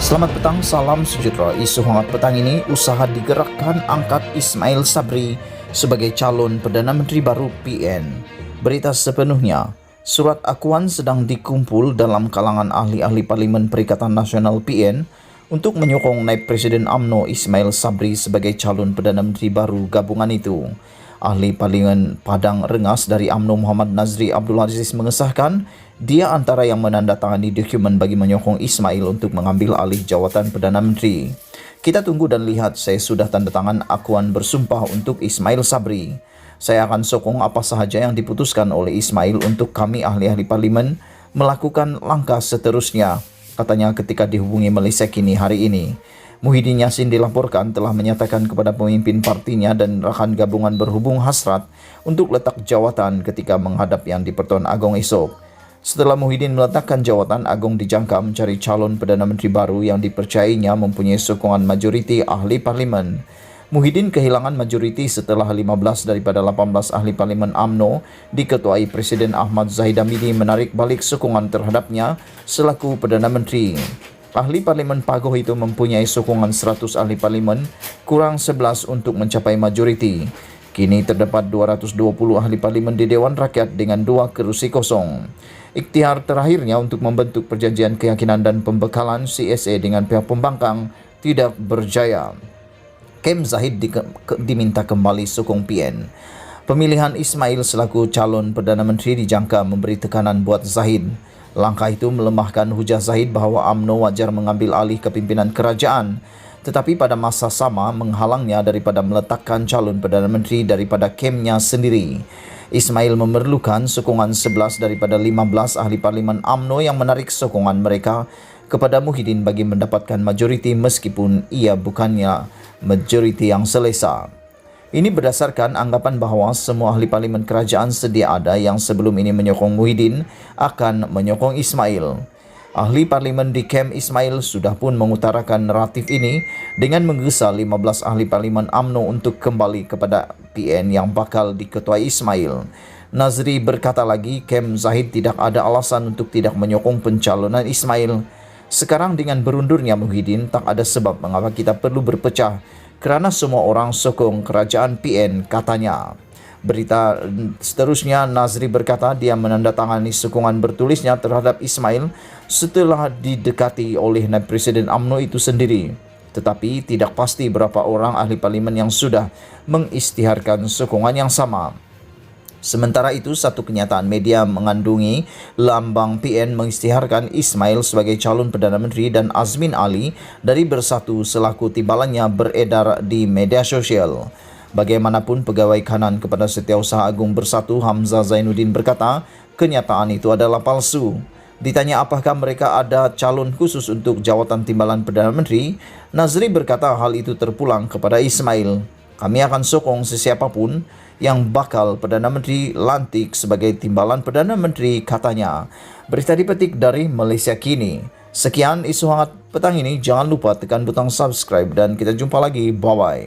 Selamat petang, salam sejahtera. Isu hangat petang ini, usaha digerakkan angkat Ismail Sabri sebagai calon Perdana Menteri baru PN. Berita sepenuhnya, surat akuan sedang dikumpul dalam kalangan ahli-ahli Parlimen Perikatan Nasional PN untuk menyokong naib Presiden UMNO Ismail Sabri sebagai calon Perdana Menteri baru gabungan itu. Ahli Parlimen Padang Rengas dari UMNO Muhammad Nazri Abdul Aziz mengesahkan dia antara yang menandatangani dokumen bagi menyokong Ismail untuk mengambil alih jawatan Perdana Menteri. Kita tunggu dan lihat, saya sudah tanda tangan akuan bersumpah untuk Ismail Sabri. Saya akan sokong apa sahaja yang diputuskan oleh Ismail untuk kami ahli-ahli Parlimen melakukan langkah seterusnya, katanya ketika dihubungi Malaysia Kini hari ini. Muhyiddin Yassin dilaporkan telah menyatakan kepada pemimpin partinya dan rakan gabungan berhubung hasrat untuk letak jawatan ketika menghadap Yang di-Pertuan Agong esok. Setelah Muhyiddin meletakkan jawatan, Agong dijangka mencari calon Perdana Menteri baru yang dipercayainya mempunyai sokongan majoriti ahli parlimen. Muhyiddin kehilangan majoriti setelah 15 daripada 18 ahli parlimen UMNO diketuai Presiden Ahmad Zahid Hamidi menarik balik sokongan terhadapnya selaku Perdana Menteri. Ahli Parlimen Pagoh itu mempunyai sokongan 100 ahli parlimen, kurang 11 untuk mencapai majoriti. Kini terdapat 220 ahli parlimen di Dewan Rakyat dengan 2 kerusi kosong. Ikhtiar terakhirnya untuk membentuk perjanjian keyakinan dan pembekalan CSA dengan pihak pembangkang tidak berjaya. Kem Zahid diminta kembali sokong PN. Pemilihan Ismail selaku calon Perdana Menteri dijangka memberi tekanan buat Zahid. Langkah itu melemahkan hujah Zahid bahawa UMNO wajar mengambil alih kepimpinan kerajaan, tetapi pada masa sama menghalangnya daripada meletakkan calon Perdana Menteri daripada kemnya sendiri. Ismail memerlukan sokongan 11 daripada 15 ahli parlimen UMNO yang menarik sokongan mereka kepada Muhyiddin bagi mendapatkan majoriti meskipun ia bukannya majoriti yang selesa. Ini berdasarkan anggapan bahawa semua ahli parlimen kerajaan sedia ada yang sebelum ini menyokong Muhyiddin akan menyokong Ismail. Ahli parlimen di kem Ismail sudah pun mengutarakan naratif ini dengan menggesa 15 ahli parlimen UMNO untuk kembali kepada PN yang bakal diketuai Ismail. Nazri berkata lagi, kem Zahid tidak ada alasan untuk tidak menyokong pencalonan Ismail. Sekarang dengan berundurnya Muhyiddin, tak ada sebab mengapa kita perlu berpecah kerana semua orang sokong kerajaan PN, katanya. Berita seterusnya, Nazri berkata dia menandatangani sokongan bertulisnya terhadap Ismail setelah didekati oleh naib Presiden UMNO itu sendiri. Tetapi tidak pasti berapa orang ahli parlimen yang sudah mengisytiharkan sokongan yang sama. Sementara itu, satu kenyataan media mengandungi lambang PN mengisytiharkan Ismail sebagai calon Perdana Menteri dan Azmin Ali dari Bersatu selaku timbalannya beredar di media sosial. Bagaimanapun, pegawai kanan kepada Setiausaha Agung Bersatu Hamzah Zainuddin berkata, kenyataan itu adalah palsu. Ditanya apakah mereka ada calon khusus untuk jawatan timbalan Perdana Menteri, Nazri berkata hal itu terpulang kepada Ismail. Kami akan sokong sesiapapun yang bakal Perdana Menteri lantik sebagai timbalan Perdana Menteri, katanya. Berita dipetik dari Malaysia Kini. Sekian isu hangat petang ini. Jangan lupa tekan butang subscribe dan kita jumpa lagi. Bye-bye.